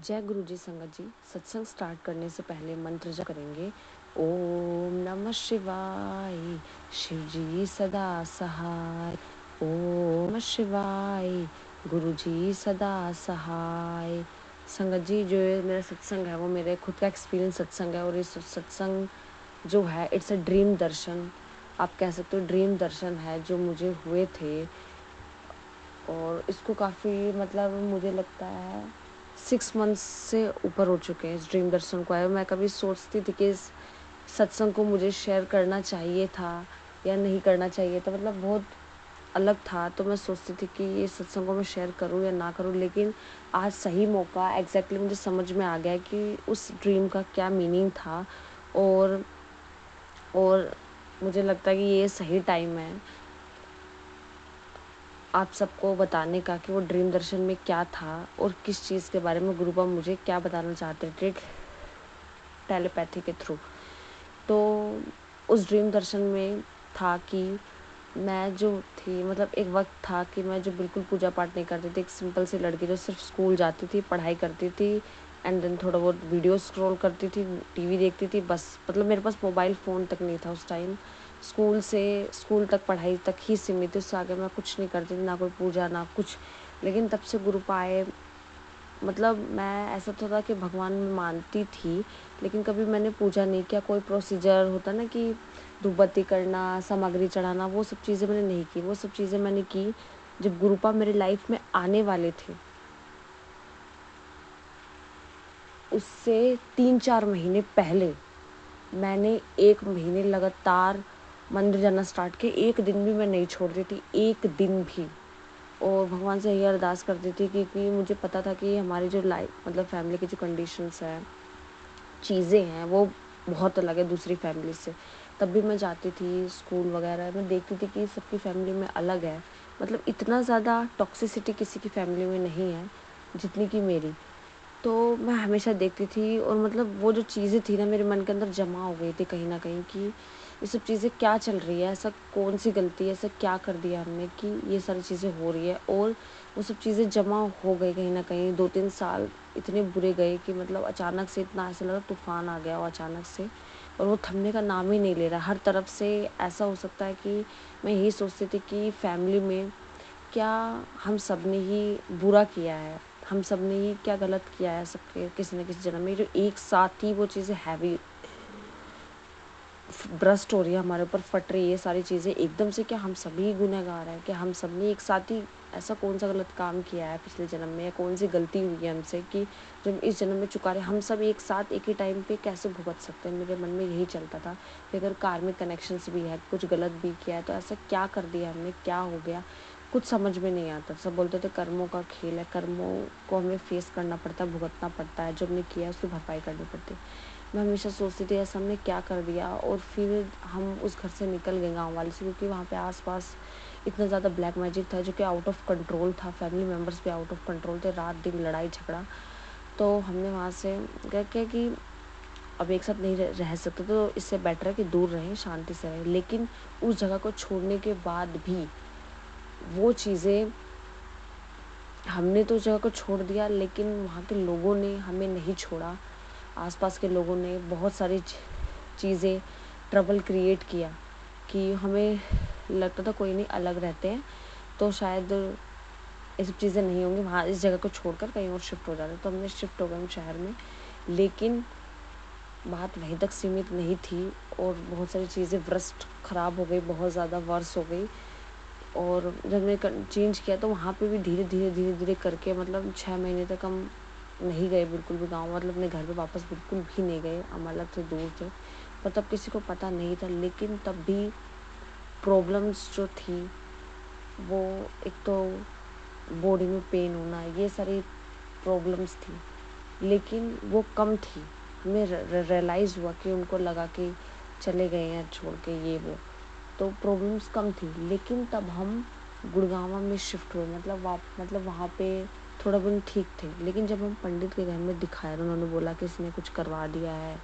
जय गुरु जी। संगत जी, सत्संग स्टार्ट करने से पहले मंत्र जप करेंगे। ओम नमः शिवाय, शिव जी सदा सहाय। ओम नमः शिवाय, गुरु जी सदा सहाय। संगत जी, जो ये मेरा सत्संग है वो मेरे खुद का एक्सपीरियंस सत्संग है, और इस सत्संग जो है इट्स अ ड्रीम दर्शन, आप कह सकते हो ड्रीम दर्शन है जो मुझे हुए थे। और इसको काफ़ी मुझे लगता है 6 मंथ्स से ऊपर हो चुके हैं इस ड्रीम दर्शन को आए। मैं कभी सोचती थी कि इस सत्संग को मुझे शेयर करना चाहिए था या नहीं करना चाहिए था, बहुत अलग था। तो मैं सोचती थी कि ये सत्संग को मैं शेयर करूं या ना करूं, लेकिन आज सही मौका एग्जैक्टली मुझे समझ में आ गया कि उस ड्रीम का क्या मीनिंग था। और और मुझे लगता है कि ये सही टाइम है आप सबको बताने का कि वो ड्रीम दर्शन में क्या था और किस चीज़ के बारे में गुरु बाबा मुझे क्या बताना चाहते थे टेलीपैथी के थ्रू। तो उस ड्रीम दर्शन में था कि मैं जो थी, एक वक्त था कि मैं जो बिल्कुल पूजा पाठ नहीं करती थी, एक सिंपल सी लड़की जो सिर्फ स्कूल जाती थी, पढ़ाई करती थी एंड देन थोड़ा बहुत वीडियो स्क्रॉल करती थी, टीवी देखती थी, बस। मेरे पास मोबाइल फ़ोन तक नहीं था उस टाइम। स्कूल तक पढ़ाई तक ही सीमित थी, उससे आगे मैं कुछ नहीं करती थी, ना कोई पूजा ना कुछ। लेकिन तब से गुरु आए, मैं ऐसा तो था कि भगवान में मानती थी, लेकिन कभी मैंने पूजा नहीं किया। कोई प्रोसीजर होता ना कि धूप बत्ती करना, सामग्री चढ़ाना, वो सब चीज़ें मैंने नहीं की। वो सब चीज़ें मैंने की जब गुरुपा मेरे लाइफ में आने वाले थे। उससे 3-4 महीने पहले मैंने 1 महीने लगातार मंदिर जाना स्टार्ट किया। एक दिन भी मैं नहीं छोड़ती थी, एक दिन भी। और भगवान से यही अरदास करती थी क्योंकि मुझे पता था कि हमारी जो लाइफ फैमिली की जो कंडीशंस है, चीज़ें हैं, वो बहुत अलग है दूसरी फैमिली से। तब भी मैं जाती थी स्कूल वगैरह, मैं देखती थी कि सबकी फैमिली में अलग है। इतना ज़्यादा टॉक्सिसिटी किसी की फैमिली में नहीं है जितनी कि मेरी। तो मैं हमेशा देखती थी, और वो जो चीज़ें थी ना मेरे मन के अंदर जमा हो गई थी कहीं न कहीं, कि ये सब चीज़ें क्या चल रही है, ऐसा कौन-सी गलती है, ऐसा क्या कर दिया हमने कि ये सारी चीज़ें हो रही है। और वो सब चीज़ें जमा हो गई कहीं न कहीं। 2-3 साल इतने बुरे गए कि अचानक से इतना ऐसा लगा तूफ़ान आ गया हो अचानक से, और वो थमने का नाम ही नहीं ले रहा। हर तरफ से ऐसा हो सकता है कि मैं यही सोचती थी कि फैमिली में क्या हम सब ने ही बुरा किया है, हम सब ने ही क्या गलत किया है सबके किसी न किसी जन्म में, जो एक साथ ही वो चीज़ें हैवी ब्रस्ट हो रही है हमारे ऊपर, फट रही है ये सारी चीज़ें एकदम से। क्या हम सभी गुनहगार हैं? क्या हम सब ने एक साथ ही ऐसा कौन सा गलत काम किया है पिछले जन्म में, या कौन सी गलती हुई है हमसे कि जो हम इस जन्म में चुका रहे? हम सब एक साथ एक ही टाइम पे कैसे भुगत सकते हैं? मेरे मन में यही चलता था कि अगर कार्मिक कनेक्शंस भी है, कुछ गलत भी किया है, तो ऐसा क्या कर दिया हमने, क्या हो गया? कुछ समझ में नहीं आता। सब बोलते थे कर्मों का खेल है, कर्मों को हमें फेस करना पड़ता है, भुगतना पड़ता है, जो हमने किया है उसकी भरपाई करनी पड़ती है। मैं हमेशा सोचती थी ऐसा हमने क्या कर दिया। और फिर हम उस घर से निकल गए गाँव वाले से, क्योंकि वहाँ पे आस-पास इतना ज़्यादा ब्लैक मैजिक था जो कि आउट ऑफ कंट्रोल था। फैमिली मेंबर्स भी आउट ऑफ कंट्रोल थे, रात-दिन लड़ाई झगड़ा। तो हमने वहाँ से क्या किया कि अब एक साथ नहीं रह सकते, तो इससे बेटर है कि दूर रहें, शांति से रहें। लेकिन उस जगह को छोड़ने के बाद भी वो चीज़ें, हमने तो उस जगह को छोड़ दिया, लेकिन वहाँ के लोगों ने हमें नहीं छोड़ा। आसपास के लोगों ने बहुत सारी चीज़ें, ट्रबल क्रिएट किया कि हमें लगता था कोई नहीं, अलग रहते हैं तो शायद ये सब चीज़ें नहीं होंगी, वहाँ इस जगह को छोड़कर कहीं और शिफ्ट हो जाते। तो हमने शिफ्ट हो गए हम शहर में, लेकिन बात वहीं तक सीमित नहीं थी, और बहुत सारी चीज़ें व्रस्ट ख़राब हो गई, बहुत ज़्यादा वर्स हो गई। और जब मैंने चेंज किया तो वहाँ पे भी धीरे-धीरे करके 6 महीने तक हम नहीं गए बिल्कुल भी गाँव, अपने घर पे वापस बिल्कुल भी नहीं गए, हम अलग थे, दूर थे। पर तब किसी को पता नहीं था, लेकिन तब भी प्रॉब्लम्स जो थी, वो एक तो बॉडी में पेन होना, ये सारी प्रॉब्लम्स थी, लेकिन वो कम थी। हमें रियलाइज़ हुआ कि उनको लगा कि चले गए हैं छोड़ के, ये वो। तो प्रॉब्लम्स कम थी, लेकिन तब हम गुड़गाँव में शिफ्ट हुए, वहाँ पे थोड़ा बहुत ठीक थे। लेकिन जब हम पंडित के घर में दिखाया, उन्होंने बोला कि इसने कुछ करवा दिया है,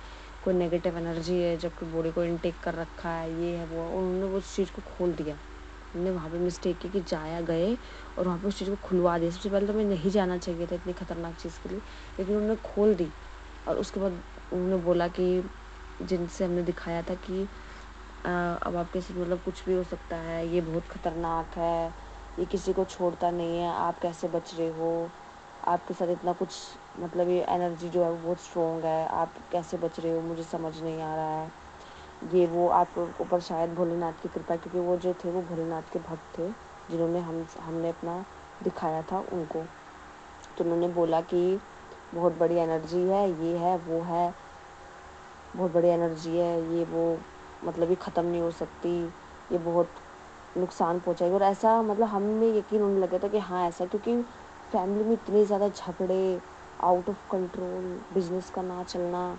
कोई नेगेटिव एनर्जी है, जबकि बॉडी को इनटेक कर रखा है, ये है वो, और उन्होंने उस चीज़ को खोल दिया। हमने वहाँ पे मिस्टेक की कि गए और वहाँ पे उस चीज़ को खुलवा दिया। सबसे पहले तो हमें नहीं जाना चाहिए था इतनी खतरनाक चीज़ के लिए, लेकिन उन्होंने खोल दी। और उसके बाद उन्होंने बोला कि जिनसे हमने दिखाया था कि अब आपके साथ मतलब कुछ भी हो सकता है, ये बहुत खतरनाक है, ये किसी को छोड़ता नहीं है, आप कैसे बच रहे हो? आपके साथ इतना कुछ मतलब ये एनर्जी जो है वो बहुत स्ट्रॉन्ग है, आप कैसे बच रहे हो? मुझे समझ नहीं आ रहा है। ये वो आपके ऊपर शायद भोलेनाथ की कृपा है, क्योंकि वो जो थे वो भोलेनाथ के भक्त थे, जिन्होंने हमने अपना दिखाया था उनको। तो उन्होंने बोला कि बहुत बड़ी एनर्जी है, ये है, वो है, बहुत बड़ी एनर्जी है, ये वो, मतलब ये ख़त्म नहीं हो सकती, ये बहुत नुकसान पहुंचाएगी। और ऐसा मतलब हमें यकीन होने लगा था कि हाँ ऐसा, क्योंकि फैमिली में इतने ज़्यादा झगड़े, आउट ऑफ कंट्रोल, बिजनेस का ना चलना,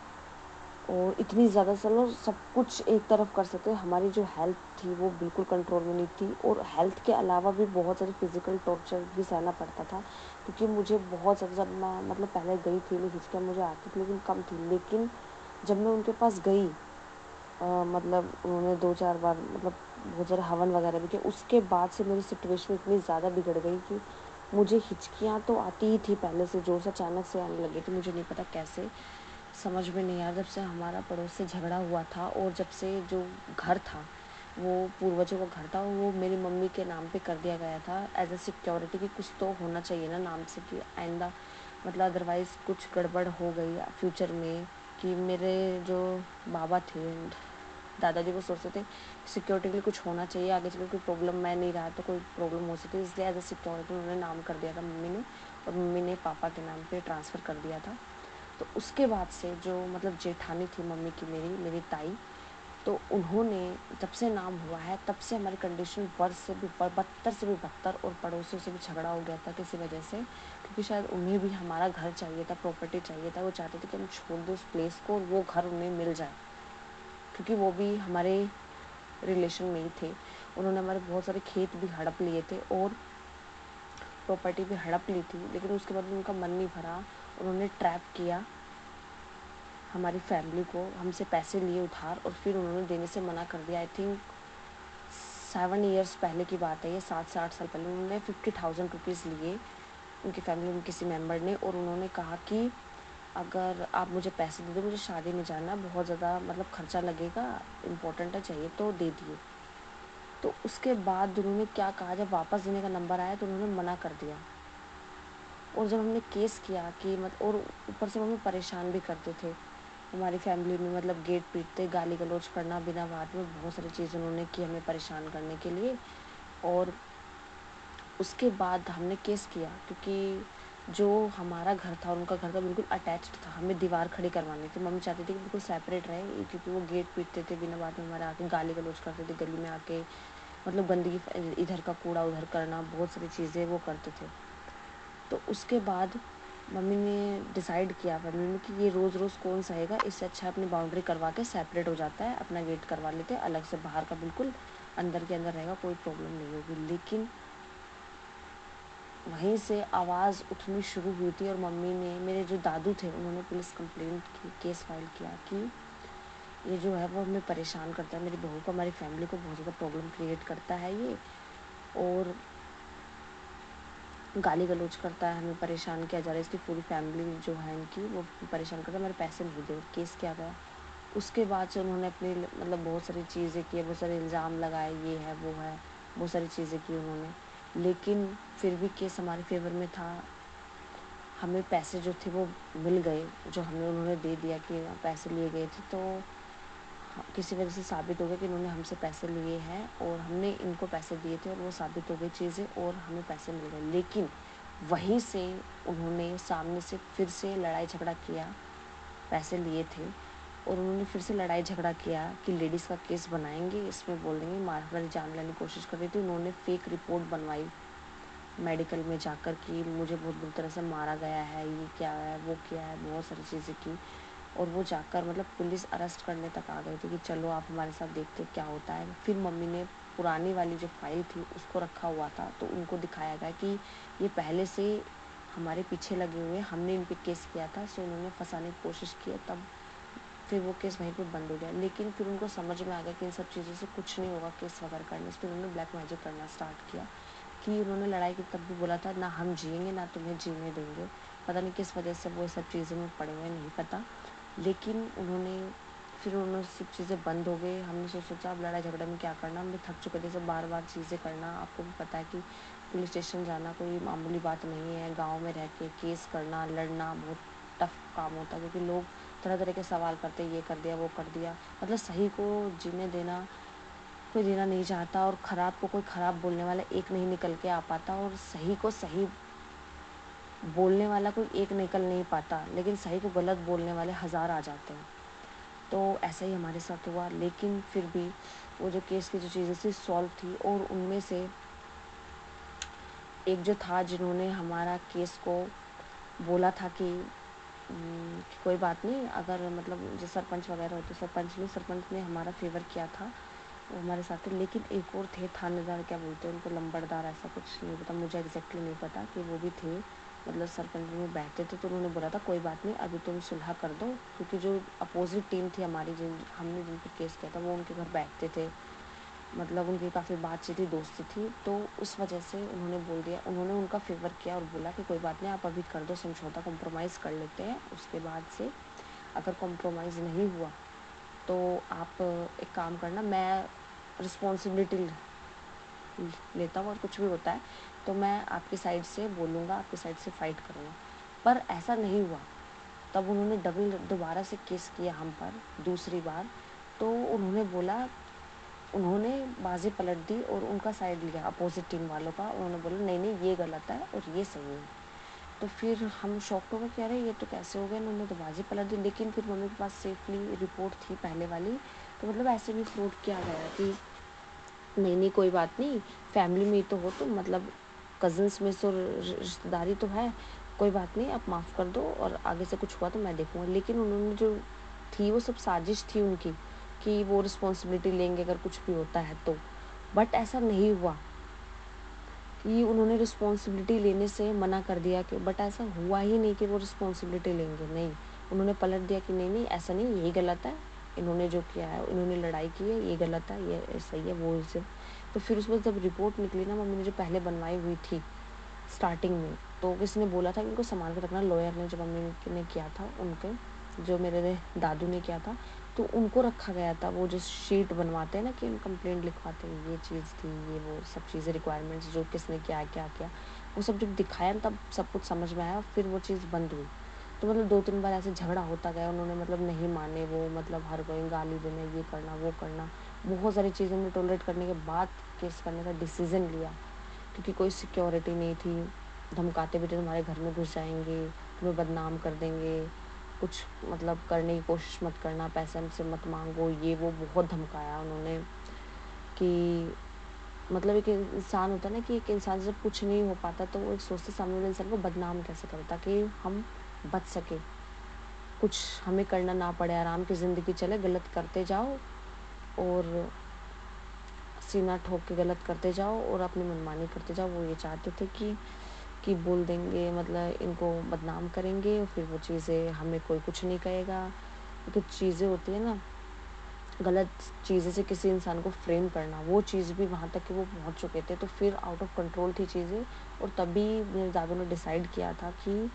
और इतनी ज़्यादा चलो सब कुछ एक तरफ कर सकते, हमारी जो हेल्थ थी वो बिल्कुल कंट्रोल में नहीं थी। और हेल्थ के अलावा भी बहुत सारी फिज़िकल टॉर्चर भी सहना पड़ता था, क्योंकि मुझे बहुत ज़्यादा, जब मैं मतलब पहले गई थी, मैं हिचकियाँ मुझे आती थी लेकिन कम थी, लेकिन जब मैं उनके पास गई, मतलब उन्होंने 2-4 बार मतलब बहुत सारे हवन वगैरह भी किए, उसके बाद से मेरी सिचुएशन इतनी ज़्यादा बिगड़ गई कि मुझे हिचकियाँ तो आती ही थी पहले से, ज़ोर से अचानक से आने लगी थी, मुझे नहीं पता कैसे, समझ में नहीं आया। जब से हमारा पड़ोस से झगड़ा हुआ था और जब से जो घर था वो पूर्वजों का घर था, वो मेरी मम्मी के नाम पे कर दिया गया था एज अ सिक्योरिटी, कि कुछ तो होना चाहिए ना नाम से, कि आइंदा मतलब अदरवाइज़ कुछ गड़बड़ हो गई फ्यूचर में, कि मेरे जो बाबा थे, दादाजी, वो सोचते थे सिक्योरिटी के लिए कुछ होना चाहिए, आगे चल कोई प्रॉब्लम, मैं नहीं रहा तो कोई प्रॉब्लम हो सकती है, इसलिए एज अ सिक्योरिटी उन्होंने नाम कर दिया था मम्मी ने, और मम्मी ने पापा के नाम पे ट्रांसफ़र कर दिया था। तो उसके बाद से जो मतलब जेठानी थी मम्मी की, मेरी ताई, तो उन्होंने जब से नाम हुआ है तब से हमारी कंडीशन वर्ष से भी बदतर से भी बदतर, और पड़ोसियों से भी झगड़ा हो गया था किसी वजह से, क्योंकि शायद उन्हें भी हमारा घर चाहिए था, प्रॉपर्टी चाहिए था, वो चाहते थे कि हम छोड़ दें उस प्लेस को और वो घर उन्हें मिल जाए, क्योंकि वो भी हमारे रिलेशन में ही थे। उन्होंने हमारे बहुत सारे खेत भी हड़प लिए थे और प्रॉपर्टी भी हड़प ली थी, लेकिन उसके बाद भी उनका मन नहीं भरा, उन्होंने ट्रैप किया हमारी फैमिली को, हमसे पैसे लिए उधार, और फिर उन्होंने देने से मना कर दिया। आई थिंक 7 ईयर्स पहले की बात है, ये 7 से 8 साल पहले उन्होंने 50,000 रुपीज़ लिए उनकी फैमिली में किसी मेंबर ने, और उन्होंने कहा कि अगर आप मुझे पैसे दे दो, मुझे शादी में जाना, बहुत ज़्यादा मतलब खर्चा लगेगा, इम्पोर्टेंट है, चाहिए तो दे दिए। तो उसके बाद उन्होंने क्या कहा, जब वापस देने का नंबर आया तो उन्होंने मना कर दिया। और जब हमने केस किया कि और ऊपर से वो हमें परेशान भी करते थे, हमारी फैमिली में मतलब गेट पीटते, गाली गलौज करना बिना बात में, बहुत सारी चीज़ उन्होंने की हमें परेशान करने के लिए। और उसके बाद हमने केस किया, क्योंकि जो हमारा घर था और उनका घर था बिल्कुल अटैच्ड था, हमें दीवार खड़ी करवानी थी, मम्मी चाहती थी कि बिल्कुल सेपरेट रहे, क्योंकि वो गेट पीटते थे बिना बात में, हमारे आके गाली गलौज करते थे गली में आके, मतलब गंदगी, इधर का कूड़ा उधर करना, बहुत सारी चीज़ें वो करते थे। तो उसके बाद मम्मी ने डिसाइड किया फैमिली में कि ये रोज़ रोज़ कौन सहेगा, इससे अच्छा अपनी बाउंड्री करवा के सेपरेट हो जाता है, अपना गेट करवा लेते हैं अलग से, बाहर का बिल्कुल अंदर के अंदर रहेगा, कोई प्रॉब्लम नहीं होगी। लेकिन वहीं से आवाज़ उठनी शुरू हुई थी, और मम्मी ने, मेरे जो दादू थे, उन्होंने पुलिस कंप्लेंट की, केस फाइल किया कि ये जो है वो हमें परेशान करता है, मेरी बहू को, हमारी फैमिली को बहुत ज़्यादा प्रॉब्लम क्रिएट करता है ये, और गाली गलौज करता है, हमें परेशान किया जा रहा है, इसकी पूरी फैमिली जो है इनकी वो परेशान करता है, मेरे पैसे नहीं दे, केस किया गया। उसके बाद से उन्होंने अपनी मतलब बहुत सारी चीज़ें की, बहुत सारे इल्ज़ाम लगाए, ये है वो है, बहुत सारी चीज़ें की उन्होंने, लेकिन फिर भी केस हमारे फेवर में था। हमें पैसे जो थे वो मिल गए, जो हमें उन्होंने दे दिया, कि पैसे लिए गए थे, तो किसी वजह से साबित हो गया कि इन्होंने हमसे पैसे लिए हैं और हमने इनको पैसे दिए थे, और वो साबित हो गई चीज़ें और हमें पैसे मिल गए। लेकिन वहीं से उन्होंने सामने से फिर से लड़ाई झगड़ा किया, पैसे लिए थे और उन्होंने फिर से लड़ाई झगड़ा किया कि लेडीज़ का केस बनाएंगे, इसमें बोल देंगे, हमारी जान लेने की कोशिश कर रही थी। उन्होंने फेक रिपोर्ट बनवाई मेडिकल में जाकर कि मुझे बहुत बुरी तरह से मारा गया है, ये क्या है, वो क्या है, बहुत सारी चीज़ें की, और वो जाकर मतलब पुलिस अरेस्ट करने तक आ गई थी कि चलो आप हमारे साथ देखते क्या होता है। फिर मम्मी ने पुरानी वाली जो फाइल थी उसको रखा हुआ था, तो उनको दिखाया गया कि ये पहले से हमारे पीछे लगे हुए, हमने इन पे केस किया था, सो उन्होंने फंसाने की कोशिश की, तब फिर वो केस वहीं पे बंद हो गया। लेकिन फिर उनको समझ में आ गया कि इन सब चीज़ों से कुछ नहीं होगा केस वगैरह करने से। फिर उन्होंने ब्लैक मैजिक करना स्टार्ट किया कि उन्होंने लड़ाई की तब भी बोला था ना हम जिएंगे ना तुम्हें जीने देंगे। पता नहीं किस वजह से वो सब चीज़ों में पड़े हुए नहीं पता। लेकिन फिर उन्होंने सब चीज़ें बंद हो गई। हमने सोचा अब लड़ाई झगड़े में क्या करना, हम भी थक चुके थे सब बार बार चीज़ें करना। आपको भी पता है कि पुलिस स्टेशन जाना कोई मामूली बात नहीं है। गाँव में रह के केस करना लड़ना बहुत टफ काम होता है, क्योंकि लोग तरह तरह के सवाल करते, ये कर दिया वो कर दिया। मतलब सही को जीने देना कोई जीना नहीं चाहता, और ख़राब को कोई ख़राब बोलने वाला एक नहीं निकल के आ पाता, और सही को सही बोलने वाला कोई एक निकल नहीं पाता, लेकिन सही को गलत बोलने वाले हज़ार आ जाते हैं। तो ऐसा ही हमारे साथ हुआ। लेकिन फिर भी वो जो केस की जो चीज़ें थी सॉल्व थी, और उनमें से एक जो था जिन्होंने हमारा केस को बोला था कि कोई बात नहीं, अगर मतलब जो सरपंच वगैरह होते, सरपंच ने हमारा फेवर किया था, वो हमारे साथ थे। लेकिन एक और थे थानेदार, क्या बोलते हैं उनको, लंबड़दार, ऐसा कुछ नहीं पता मुझे एग्जैक्टली नहीं पता, कि वो भी थे, मतलब सरपंच में बैठते थे। तो उन्होंने बोला था कोई बात नहीं, अभी तुम सुलह कर दो, क्योंकि जो अपोजिट टीम थी हमारी, हमने जिन पर केस किया था, वो उनके घर बैठते थे, मतलब उनकी काफ़ी बातचीत थी, दोस्ती थी। तो उस वजह से उन्होंने बोल दिया, उन्होंने उनका फेवर किया और बोला कि कोई बात नहीं, आप अभी कर दो समझौता, कॉम्प्रोमाइज़ कर लेते हैं। उसके बाद से अगर कॉम्प्रोमाइज़ नहीं हुआ तो आप एक काम करना, मैं रिस्पॉन्सिबिलिटी लेता हूँ, और कुछ भी होता है तो मैं आपकी साइड से बोलूँगा, आपकी साइड से फ़ाइट करूँगा। पर ऐसा नहीं हुआ। तब उन्होंने दोबारा से केस किया हम पर दूसरी बार। तो उन्होंने बाजी पलट दी और उनका साइड लिया अपोजिट टीम वालों का। उन्होंने बोला नहीं नहीं, ये गलत है और ये सही है। तो फिर हम शॉक्ड हो गए, कह रहे ये तो कैसे हो गया, उन्होंने तो बाजी पलट दी। लेकिन फिर मम्मी के पास सेफली रिपोर्ट थी पहले वाली, तो मतलब ऐसे भी प्रूव किया गया कि नहीं नहीं कोई बात नहीं, फैमिली में ही तो हो, तो मतलब कज़न्स में तो रिश्तेदारी तो है, कोई बात नहीं, आप माफ़ कर दो और आगे से कुछ हुआ तो मैं देखूँगा। लेकिन उन्होंने जो थी वो सब साजिश थी उनकी, कि वो रिस्पॉन्सिबिलिटी लेंगे अगर कुछ भी होता है तो। बट ऐसा नहीं हुआ कि उन्होंने रिस्पॉन्सिबिलिटी लेने से मना कर दिया, कि बट ऐसा हुआ ही नहीं कि वो रिस्पॉन्सिबिलिटी लेंगे। नहीं, उन्होंने पलट दिया कि नहीं नहीं ऐसा नहीं, यही गलत है, इन्होंने जो किया है, इन्होंने लड़ाई की है, ये गलत है, ये सही है, वो इसे। तो फिर उसमें जब रिपोर्ट निकली ना, मम्मी ने जो पहले बनवाई हुई थी स्टार्टिंग में, तो किसी ने बोला था कि इनको संभाल के रखना। लॉयर ने, जो मम्मी ने किया था उनके, जो मेरे दादू ने किया था, तो उनको रखा गया था। वो जो शीट बनवाते हैं ना, कि हम कंप्लेंट लिखवाते हैं, ये चीज़ थी, ये वो सब चीज़ें, रिक्वायरमेंट्स, जो किसने क्या क्या किया, वो सब जब दिखाया तब सब कुछ समझ में आया। फिर वो चीज़ बंद हुई। तो मतलब 2-3 बार ऐसे झगड़ा होता गया, उन्होंने मतलब नहीं माने वो, मतलब हर कोई गाली देना, ये करना वो करना, बहुत सारी चीज़ें हमने टॉलरेट करने के बाद केस करने का डिसीज़न लिया, क्योंकि कोई सिक्योरिटी नहीं थी। धमकाते भी थे, तुम्हारे घर में घुस जाएंगे, तुम्हें बदनाम कर देंगे, कुछ मतलब करने की कोशिश मत करना, पैसे हमसे मत मांगो, ये वो बहुत धमकाया उन्होंने। कि मतलब एक इंसान होता है ना, कि एक इंसान से जब कुछ नहीं हो पाता तो वो एक सोचते सामने वाले इंसान को बदनाम कैसे करता, कि हम बच सके, कुछ हमें करना ना पड़े, आराम की ज़िंदगी चले, गलत करते जाओ और सीना ठोक के गलत करते जाओ और अपनी मनमानी करते जाओ। वो ये चाहते थे कि बोल देंगे, मतलब इनको बदनाम करेंगे और फिर वो चीज़ें हमें कोई कुछ नहीं कहेगा। कुछ चीज़ें होती है ना, गलत चीज़ें से किसी इंसान को फ्रेम करना, वो चीज़ भी वहाँ तक कि वो पहुँच चुके थे। तो फिर आउट ऑफ कंट्रोल थी चीज़ें, और तभी मेरे दादू ने डिसाइड किया था कि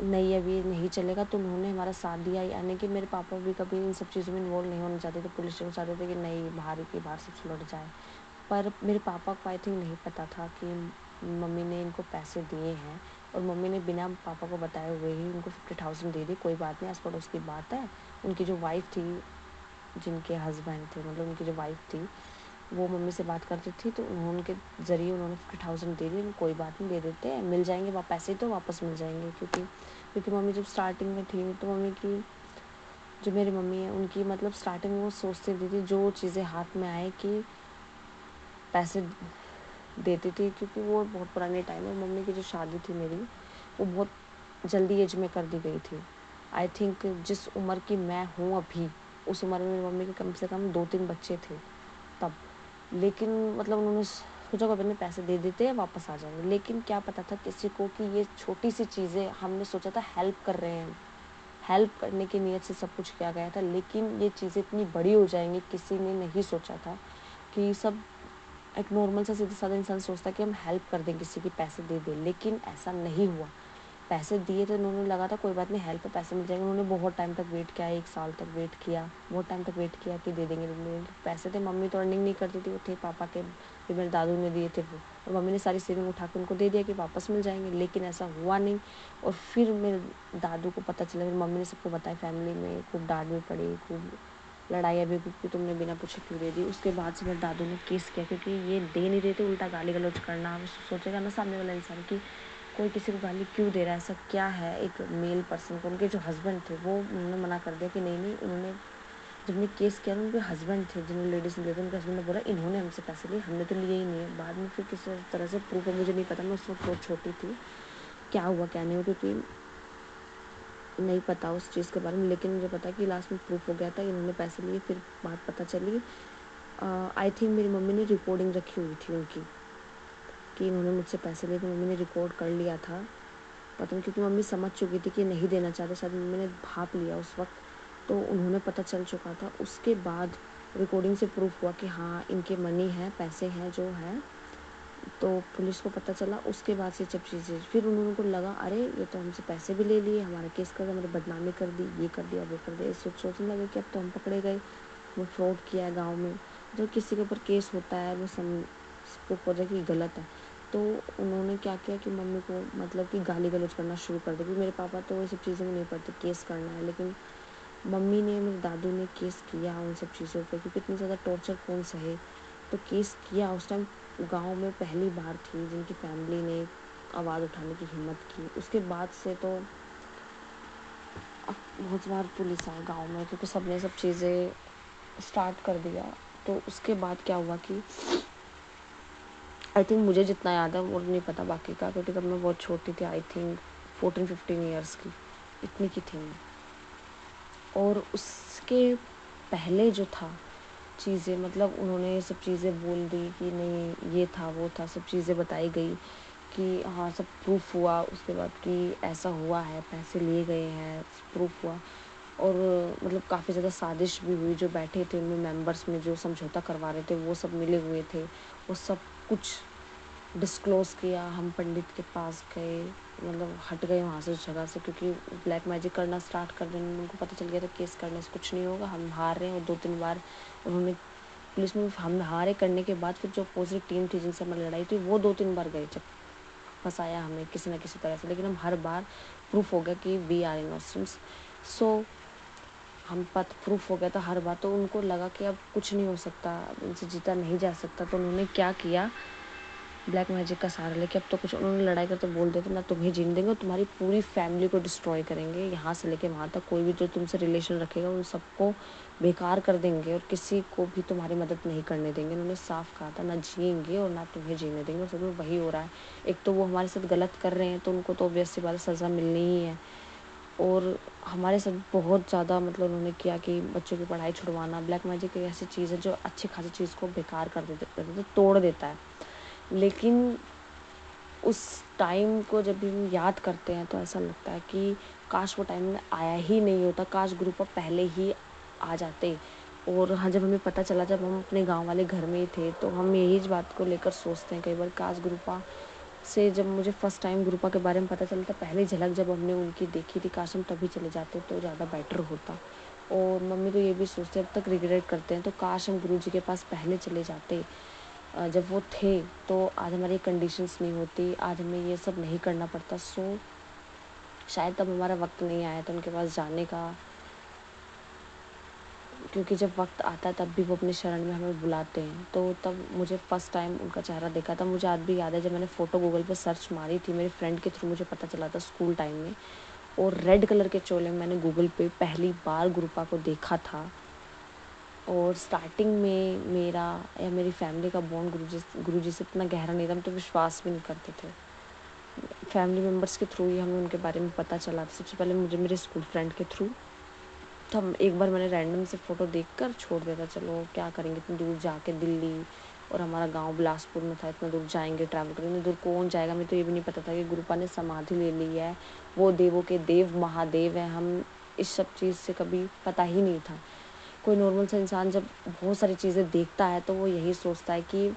नहीं, अभी नहीं चलेगा। तो उन्होंने हमारा साथ दिया, यानी कि मेरे पापा भी कभी इन सब चीज़ों में इन्वॉल्व नहीं होना चाहते थे। पुलिस स्टेशन चाहते थे कि नहीं, बाहर की बाहर सब सुलझ जाए। पर मेरे पापा को आई थिंक नहीं पता था कि मम्मी ने इनको पैसे दिए हैं, और मम्मी ने बिना पापा को बताए हुए ही उनको 50,000 दे दी। कोई बात नहीं, आस पड़ोस की बात है। उनकी जो वाइफ थी, जिनके हस्बैंड थे, मतलब उनकी जो वाइफ थी, वो मम्मी से बात करती थी, तो उनके ज़रिए उन्होंने 50,000 दे दिए। कोई बात नहीं, दे देते हैं, मिल जाएंगे, पैसे तो वापस मिल जाएंगे। क्योंकि मम्मी जब स्टार्टिंग में थी, तो मम्मी की, जो मेरी मम्मी है, उनकी मतलब स्टार्टिंग में वो सोचती थी जो चीज़ें हाथ में आए कि पैसे देती थी, क्योंकि वो बहुत पुराने टाइम में मम्मी की जो शादी थी मेरी, वो बहुत जल्दी एज में कर दी गई थी। आई थिंक जिस उम्र की मैं हूँ अभी, उस उम्र में मेरी मम्मी के कम से कम 2-3 बच्चे थे तब। लेकिन मतलब उन्होंने सोचा कोई बात नहीं, पैसे दे देते हैं, वापस आ जाएंगे। लेकिन क्या पता था किसी को कि ये छोटी सी चीज़ें, हमने सोचा था हेल्प कर रहे हैं, हेल्प करने की नीयत से सब कुछ किया गया था, लेकिन ये चीज़ें इतनी बड़ी हो जाएंगी किसी ने नहीं सोचा था कि सब एक नॉर्मल सा सीधा साधा इंसान सोचता है कि हम हेल्प कर दें, किसी के पैसे दे दें, लेकिन ऐसा नहीं हुआ। पैसे दिए तो उन्होंने लगा था कोई बात नहीं, हेल्प पे पैसे मिल जाएंगे। उन्होंने बहुत टाइम तक वेट किया, 1 साल तक वेट किया, बहुत टाइम तक वेट किया कि दे देंगे। पैसे थे, मम्मी तो अर्निंग नहीं करती थी, वो थे पापा के, जो मेरे दादू ने दिए थे वो, और मम्मी ने सारी सेविंग उठा के उनको दे दिया कि वापस मिल जाएंगे, लेकिन ऐसा हुआ नहीं। और फिर मेरे दादू को पता चला, मेरी मम्मी ने सबको बताया, फैमिली में खूब डांट भी पड़ी, खूब लड़ाइयाँ भी, क्योंकि तुमने बिना पूछे क्यों दे दी। उसके बाद से मेरे दादू ने केस किया, क्योंकि ये दे नहीं रहे थे, उल्टा गाली गलौज करना। सोचेगा ना सामने वाला इंसान कि कोई किसी को गाली क्यों दे रहा है, ऐसा क्या है एक मेल पर्सन को। उनके जो हस्बैंड थे वो उन्होंने मना कर दिया कि नहीं, उन्होंने जब ने केस किया उनके हस्बैंड थे जिन्होंने लेडीज़ ने लिए थे, उनके हस्बैंड ने बोला इन्होंने हमसे पैसे लिए, हमने तो लिए ही नहीं है। बाद में फिर किसी तरह से प्रूफ है, मुझे नहीं पता, मैं उस वक्त बहुत छोटी थी, क्या हुआ क्या नहीं हुआ, क्योंकि नहीं पता उस चीज़ के बारे में। लेकिन मुझे पता कि लास्ट में प्रूफ हो गया था, इन्होंने पैसे लिए। फिर बात पता चली, आई थिंक मेरी मम्मी ने रिकॉर्डिंग रखी हुई थी उनकी कि इन्होंने मुझसे पैसे लिए, तो मम्मी ने रिकॉर्ड कर लिया था, पता नहीं, क्योंकि मम्मी समझ चुकी थी कि नहीं देना चाहते, शायद मम्मी ने भाप लिया उस वक्त, तो उन्होंने पता चल चुका था। उसके बाद रिकॉर्डिंग से प्रूफ हुआ कि हाँ इनके मनी है, पैसे हैं जो है, तो पुलिस को पता चला। उसके बाद से जब चीज़ें, फिर उन्होंने को लगा अरे ये तो हमसे पैसे भी ले लिए, हमारा केस कर दिया, हमारी बदनामी कर दी, ये कर दिया वो कर दिया। सोचने लगे कि अब तो हम पकड़े गए, वो फ्रॉड किया है गाँव में। जब किसी के ऊपर केस होता है वो प्रूफ हो जाए कि गलत है, तो उन्होंने क्या किया कि मम्मी को मतलब कि गाली गलौज करना शुरू कर दिया। क्योंकि मेरे पापा तो ये सब चीज़ों में नहीं पड़ते, केस करना है, लेकिन मम्मी ने, मेरे दादू ने केस किया उन सब चीज़ों पे, क्योंकि इतनी ज़्यादा टॉर्चर कौन सहे, तो केस किया। उस टाइम गांव में पहली बार थी जिनकी फैमिली ने आवाज़ उठाने की हिम्मत की। उसके बाद से तो अब बहुत बार पुलिस आई गांव में, क्योंकि सब ने सब चीज़ें स्टार्ट कर दिया। तो उसके बाद क्या हुआ कि आई थिंक मुझे जितना याद है वो नहीं पता बाकी का, क्योंकि तब मैं बहुत छोटी थी, आई थिंक 14-15 ईयर्स की, इतनी की थी मैं। और उसके पहले जो था चीज़ें, मतलब उन्होंने ये सब चीज़ें बोल दी कि नहीं ये था वो था, सब चीज़ें बताई गई कि हाँ सब प्रूफ हुआ। उसके बाद कि ऐसा हुआ है, पैसे लिए गए हैं, प्रूफ हुआ। और मतलब काफ़ी ज़्यादा साजिश भी हुई, जो बैठे थे उनमें मेंबर्स में जो समझौता करवा रहे थे वो सब मिले हुए थे, वो सब कुछ डिस्क्लोज़ किया। हम पंडित के पास गए, मतलब हट गए वहाँ से उस जगह से, क्योंकि ब्लैक मैजिक करना स्टार्ट कर देने, उनको पता चल गया था केस करने से कुछ नहीं होगा, हम हार रहे हैं। और 2-3 बार उन्होंने पुलिस में हम हारे करने के बाद फिर जो अपोजिट टीम थी जिनसे हमारी लड़ाई थी वो 2-3 बार गए, जब फंसाया हमें किसी न किसी तरह से, लेकिन हम हर बार प्रूफ हो गया कि वी आर इनोसेंट्स। सो हम पत प्रूफ हो गया था हर बार, तो उनको लगा कि अब कुछ नहीं हो सकता, इनसे जीता नहीं जा सकता। तो उन्होंने क्या किया, ब्लैक मैजिक का सहारा लेके, अब तो कुछ उन्होंने लड़ाई करते बोल दिया था, ना तुम्हें जीने देंगे और तुम्हारी पूरी फैमिली को डिस्ट्रॉय करेंगे, यहाँ से लेके वहाँ तक, कोई भी जो तुमसे रिलेशन रखेगा उन सबको बेकार कर देंगे और किसी को भी तुम्हारी मदद नहीं करने देंगे। उन्होंने साफ कहा था, ना जिएंगे और ना तुम्हें जीने देंगे। और सब में वही हो रहा है। एक तो वो हमारे साथ गलत कर रहे हैं, तो उनको तो ऑब्वियस सी बात सज़ा मिलनी ही है। और हमारे साथ बहुत ज़्यादा मतलब उन्होंने किया कि बच्चों की पढ़ाई छुड़वाना। ब्लैक मैजिक एक ऐसी चीज़ है जो अच्छी खासी चीज़ को बेकार कर देते, तोड़ देता है। लेकिन उस टाइम को जब भी हम याद करते हैं तो ऐसा लगता है कि काश वो टाइम में आया ही नहीं होता, काश ग्रुप अप पहले ही आ जाते। और हाँ, जब हमें पता चला, जब हम अपने गांव वाले घर में ही थे, तो हम यही इस बात को लेकर सोचते हैं कई बार, काश ग्रुपा से, जब मुझे फर्स्ट टाइम ग्रुपा के बारे में पता चला था, पहली झलक जब हमने उनकी देखी थी, काश हम तभी चले जाते तो ज़्यादा बेटर होता। और मम्मी तो ये भी सोचते, अब तक रिग्रेट करते हैं, तो काश हम गुरुजी के पास पहले चले जाते, जब वो थे, तो आज हमारी कंडीशंस नहीं होती, आज हमें ये सब नहीं करना पड़ता। सो शायद तब हमारा वक्त नहीं आया था उनके पास जाने का, क्योंकि जब वक्त आता है तब भी वो अपने शरण में हमें बुलाते हैं। तो तब मुझे फ़र्स्ट टाइम उनका चेहरा देखा था। मुझे आज भी याद है, जब मैंने फ़ोटो गूगल पे सर्च मारी थी, मेरे फ्रेंड के थ्रू मुझे पता चला था स्कूल टाइम में, और रेड कलर के चोले में मैंने गूगल पे पहली बार गुरुपा को देखा था। और स्टार्टिंग में मेरा या मेरी फैमिली का बॉन्ड गुरुजी से इतना गहरा नहीं था, हम तो विश्वास भी नहीं करते थे। फैमिली मेम्बर्स के थ्रू ही हमें उनके बारे में पता चला था। सबसे पहले मुझे मेरे स्कूल फ्रेंड के थ्रू। तो हम एक बार मैंने रैंडम से फ़ोटो देखकर छोड़ दिया था, चलो क्या करेंगे इतनी दूर जाके, दिल्ली, और हमारा गांव बिलासपुर में था, इतना दूर जाएंगे ट्रैवल करेंगे, इतनी दूर कौन जाएगा। मुझे तो ये भी नहीं पता था कि गुरुपा ने समाधि ले ली है, वो देवों के देव महादेव है। हम इस सब चीज़ से कभी पता ही नहीं था। कोई नॉर्मल सा इंसान जब बहुत सारी चीज़ें देखता है तो वो यही सोचता है कि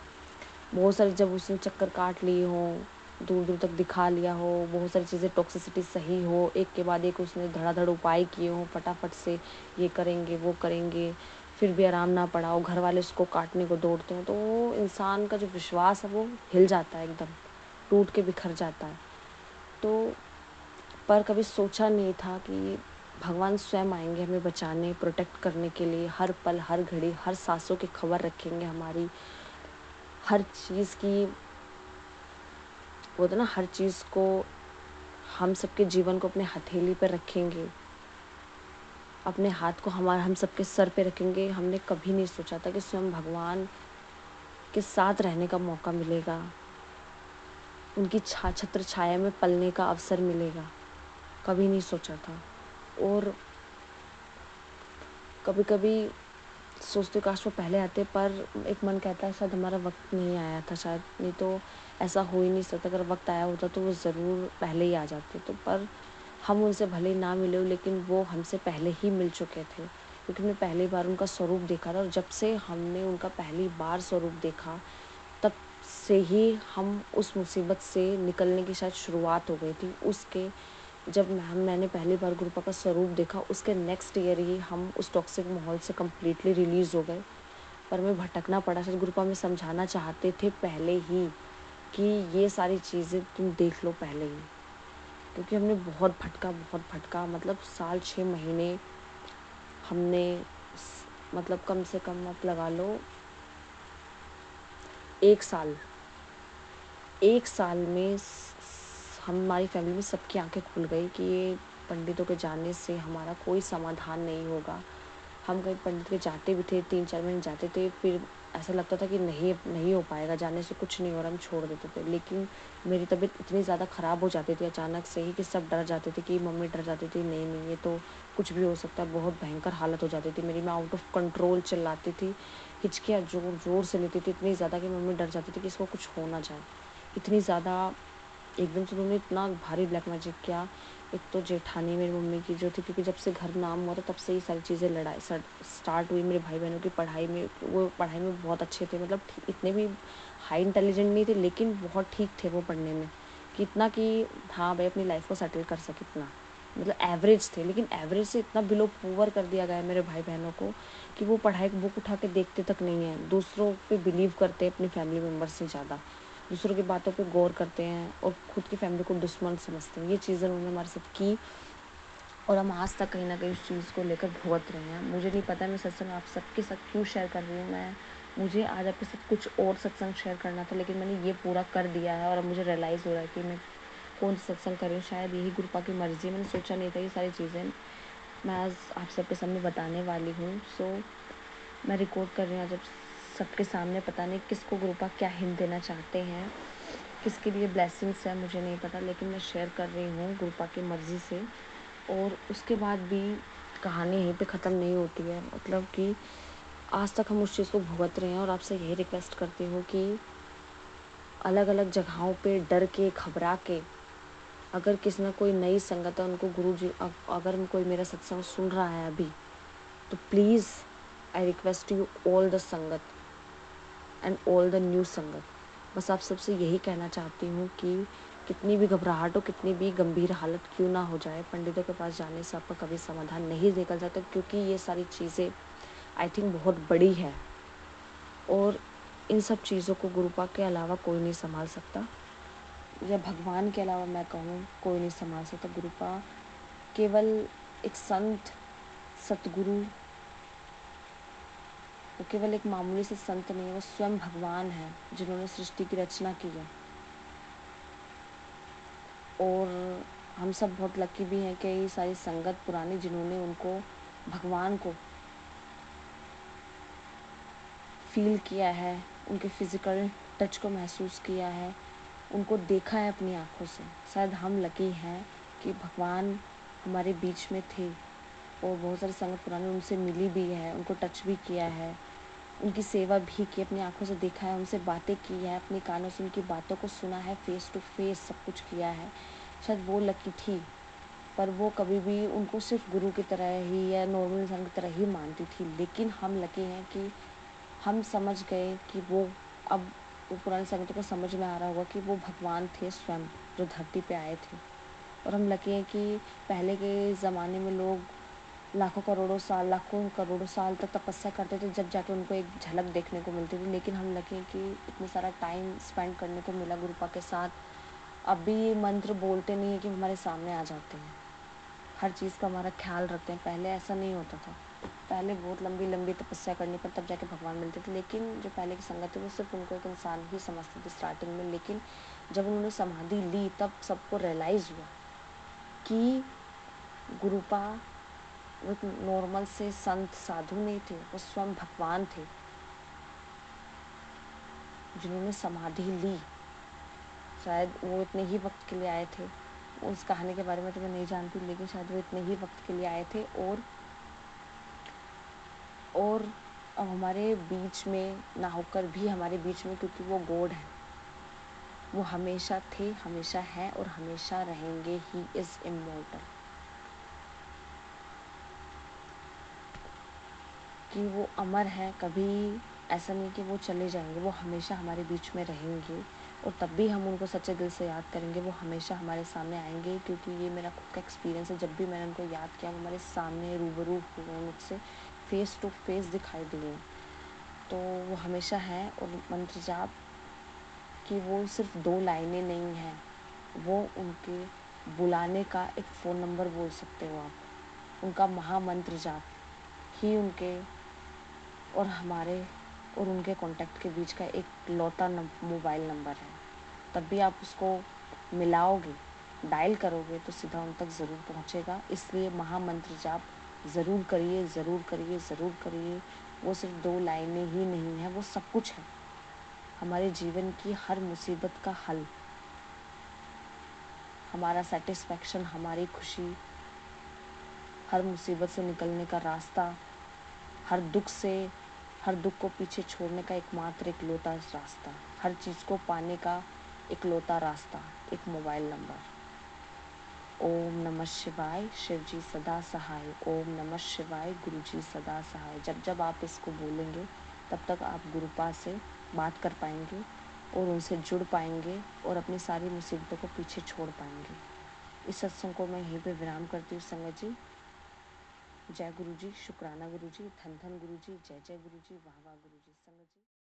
बहुत सारी, जब उसने चक्कर काट लिए हों, दूर-दूर तक दिखा लिया हो, बहुत सारी चीज़ें टॉक्सिसिटी सही हो, एक के बाद एक उसने धड़ाधड़ उपाय किए हों, फटाफट से ये करेंगे, वो करेंगे, फिर भी आराम ना पड़ा हो, घर वाले उसको काटने को दौड़ते हों, तो वो इंसान का जो विश्वास है वो हिल जाता है एकदम, टूट के बिखर जाता है। तो पर कभी सोचा नहीं था कि भगवान स्वयं आएँगे हमें बचाने, प्रोटेक्ट करने के लिए, हर पल, हर घड़ी, हर साँसों की खबर रखेंगे हमारी, हर चीज़ की, वो होता है ना, हर चीज़ को, हम सबके जीवन को अपने हथेली पे रखेंगे, अपने हाथ को हम सबके सर पे रखेंगे। हमने कभी नहीं सोचा था कि स्वयं भगवान के साथ रहने का मौका मिलेगा, उनकी छत्र छाया में पलने का अवसर मिलेगा, कभी नहीं सोचा था। और कभी-कभी सोचते काश वो पहले आते, पर एक मन कहता है शायद हमारा वक़्त नहीं आया था, शायद, नहीं तो ऐसा हो ही नहीं सकता। अगर वक़्त आया होता तो वो ज़रूर पहले ही आ जाते। तो पर हम उनसे भले ही ना मिले हों, लेकिन वो हमसे पहले ही मिल चुके थे, क्योंकि हमने पहली बार उनका स्वरूप देखा था। और जब से हमने उनका पहली बार स्वरूप देखा, तब से ही हम उस मुसीबत से निकलने की शायद शुरुआत हो गई थी। उसके जब मैंने पहली बार गुरुपा का स्वरूप देखा, उसके नेक्स्ट ईयर ही हम उस टॉक्सिक माहौल से कंप्लीटली रिलीज़ हो गए। पर हमें भटकना पड़ा, शायद गुरुपा हमें समझाना चाहते थे पहले ही कि ये सारी चीज़ें तुम देख लो पहले ही। क्योंकि हमने बहुत भटका, मतलब साल 6 महीने हमने मतलब कम से कम आप लगा लो 1 साल, 1 साल में हमारी फैमिली में सबकी आंखें खुल गई कि ये पंडितों के जाने से हमारा कोई समाधान नहीं होगा। हम कहीं पंडित के जाते भी थे, 3-4 महीने जाते थे, फिर ऐसा लगता था कि नहीं हो पाएगा, जाने से कुछ नहीं हो रहा, हम छोड़ देते थे। लेकिन मेरी तबीयत इतनी ज़्यादा ख़राब हो जाती थी अचानक से ही कि सब डर जाते थे, कि मम्मी डर जाती थी, नहीं ये तो कुछ भी हो सकता है, बहुत भयंकर हालत हो जाती थी मेरी, मैं आउट ऑफ कंट्रोल चिल्लाती थी, हिचकियाँ ज़ोर-ज़ोर से लेती थी, इतनी ज़्यादा कि मम्मी डर जाती थी कि इसको कुछ हो ना जाए। इतनी ज़्यादा एकदम से उन्होंने इतना भारी ब्लैक मैजिक किया। एक तो जेठानी मेरी मम्मी की जो थी, क्योंकि जब से घर नाम हुआ था तब से ही सारी चीज़ें लड़ाई स्टार्ट हुई। मेरे भाई बहनों की पढ़ाई में, वो पढ़ाई में बहुत अच्छे थे, मतलब इतने भी हाई इंटेलिजेंट नहीं थे, लेकिन बहुत ठीक थे वो पढ़ने में, कि इतना कि हाँ भाई अपनी लाइफ को सेटल कर सके, इतना मतलब एवरेज थे। लेकिन एवरेज से इतना बिलो पुअर कर दिया गया मेरे भाई बहनों को कि वो पढ़ाई की बुक उठा के देखते तक नहीं है, दूसरों पे बिलीव करते हैं अपनी फैमिली मेम्बर से ज़्यादा, दूसरों की बातों पे गौर करते हैं और खुद की फैमिली को दुश्मन समझते हैं। ये चीज़ें उन्होंने हमारे साथ की, और हम आज तक कहीं न कहीं उस चीज़ को लेकर भुगत रहे हैं। मुझे नहीं पता मैं सत्संग आप सबके साथ क्यों शेयर कर रही हूँ। मुझे आज आपके साथ कुछ और सत्संग शेयर करना था, लेकिन मैंने ये पूरा कर दिया है, और अब मुझे रियलाइज़ हो रहा है कि मैं कौन सा सत्संग कर रही हूँ। शायद यही गुरुपा की मर्ज़ी है। मैंने सोचा नहीं था ये सारी चीज़ें मैं आज आप सबके सामने बताने वाली हूँ। सो मैं रिकॉर्ड कर रही हूँ आज आप सबके सामने। पता नहीं किसको गुरुपा क्या हिंट देना चाहते हैं, किसके लिए ब्लेसिंग्स है, मुझे नहीं पता, लेकिन मैं शेयर कर रही हूँ गुरुपा की मर्ज़ी से। और उसके बाद भी कहानी यहीं पे ख़त्म नहीं होती है, मतलब कि आज तक हम उस चीज़ को भुगत रहे हैं। और आपसे यही रिक्वेस्ट करती हूँ कि अलग-अलग जगहों पे डर के, घबरा के, अगर किसी ने कोई नई संगत है, उनको गुरुजी, अगर कोई मेरा सत्संग सुन रहा है अभी, तो please I request you all the संगत एंड ऑल द न्यू संगत, बस आप सबसे यही कहना चाहती हूँ कि कितनी भी घबराहट हो, कितनी भी गंभीर हालत क्यों ना हो जाए, पंडितों के पास जाने से आपका कभी समाधान नहीं निकल जाता, क्योंकि ये सारी चीज़ें आई थिंक बहुत बड़ी है, और इन सब चीज़ों को गुरुपा के अलावा कोई नहीं संभाल सकता, या भगवान के अलावा मैं कहूँ कोई नहीं संभाल सकता। गुरुपा केवल एक संत, सतगुरु, वो केवल एक मामूली से संत नहीं है, वो स्वयं भगवान है जिन्होंने सृष्टि की रचना की है। और हम सब बहुत लकी भी हैं कि ये सारी संगत पुरानी, जिन्होंने उनको, भगवान को फील किया है, उनके फिज़िकल टच को महसूस किया है, उनको देखा है अपनी आँखों से। शायद हम लकी हैं कि भगवान हमारे बीच में थे, और बहुत सारी संगत पुरानी उनसे मिली भी है, उनको टच भी किया है, उनकी सेवा भी की, अपनी आँखों से देखा है, उनसे बातें की है, अपने कानों से उनकी बातों को सुना है, फेस टू फेस सब कुछ किया है। शायद वो लकी थी पर वो कभी भी उनको सिर्फ गुरु की तरह ही या नॉर्मल इंसान की तरह ही मानती थी। लेकिन हम लकी हैं कि हम समझ गए कि वो अब वो पुराने संगठन को समझ में आ रहा होगा कि वो भगवान थे स्वयं, जो धरती पे आए थे। और हम लकी हैं कि पहले के ज़माने में लोग लाखों करोड़ों साल तक तपस्या करते थे, जब जाके उनको एक झलक देखने को मिलती थी। लेकिन हम लकी हैं कि इतना सारा टाइम स्पेंड करने को मिला गुरुपा के साथ। अब भी ये मंत्र बोलते नहीं है कि हमारे सामने आ जाते हैं, हर चीज़ का हमारा ख्याल रखते हैं। पहले ऐसा नहीं होता था, पहले बहुत लंबी लंबी तपस्या करने पर तब जाके भगवान मिलते थे। लेकिन जो पहले की संगत थी वो सिर्फ उनको एक इंसान ही समझती थी स्टार्टिंग में। लेकिन जब उन्होंने समाधि ली तब सबको रियलाइज़ हुआ कि गुरुपा वो नॉर्मल से संत साधु नहीं थे, वो स्वयं भगवान थे जिन्होंने समाधि ली। शायद वो इतने ही वक्त के लिए आए थे, उस कहानी के बारे में तो मैं नहीं जानती, लेकिन शायद वो इतने ही वक्त के लिए आए थे। और अब हमारे बीच में ना होकर भी हमारे बीच में, क्योंकि वो गॉड है, वो हमेशा थे, हमेशा हैं और हमेशा रहेंगे। He is immortal. कि वो अमर है, कभी ऐसा नहीं कि वो चले जाएंगे, वो हमेशा हमारे बीच में रहेंगे। और तब भी हम उनको सच्चे दिल से याद करेंगे, वो हमेशा हमारे सामने आएंगे। क्योंकि ये मेरा खुद का एक्सपीरियंस है, जब भी मैंने उनको याद किया वो हमारे सामने रूबरू हुए, मुझसे फेस टू फेस दिखाई दिए। तो वो हमेशा हैं। और मंत्र जाप कि वो सिर्फ 2 लाइनें नहीं हैं, वो उनके बुलाने का एक फ़ोन नंबर बोल सकते हो आप। उनका महामंत्र जाप ही उनके और हमारे और उनके कॉन्टैक्ट के बीच का एक लौता मोबाइल नंबर है। तब भी आप उसको मिलाओगे, डायल करोगे तो सीधा उन तक ज़रूर पहुँचेगा। इसलिए महामंत्र जाप ज़रूर करिए, ज़रूर करिए, ज़रूर करिए। वो सिर्फ 2 लाइनें ही नहीं हैं, वो सब कुछ है। हमारे जीवन की हर मुसीबत का हल, हमारा सैटिस्फैक्शन, हमारी खुशी, हर मुसीबत से निकलने का रास्ता, हर हर दुख को पीछे छोड़ने का एकमात्र इकलौता रास्ता, हर चीज़ को पाने का इकलौता रास्ता, एक मोबाइल नंबर। ओम नमः शिवाय, शिव जी सदा सहाय। ओम नमः शिवाय, गुरु जी सदा सहाय। जब जब आप इसको बोलेंगे तब तक आप गुरुपा से बात कर पाएंगे और उनसे जुड़ पाएंगे और अपनी सारी मुसीबतों को पीछे छोड़ पाएंगे। इस सत्संग को मैं यहीं पे विराम करती हूँ संगत जी। जय गुरु जी, शुक्राना गुरु जी, धन धन गुरु जी, जय जय गुरु जी, वाह वाह गुरु जी। संगत जी।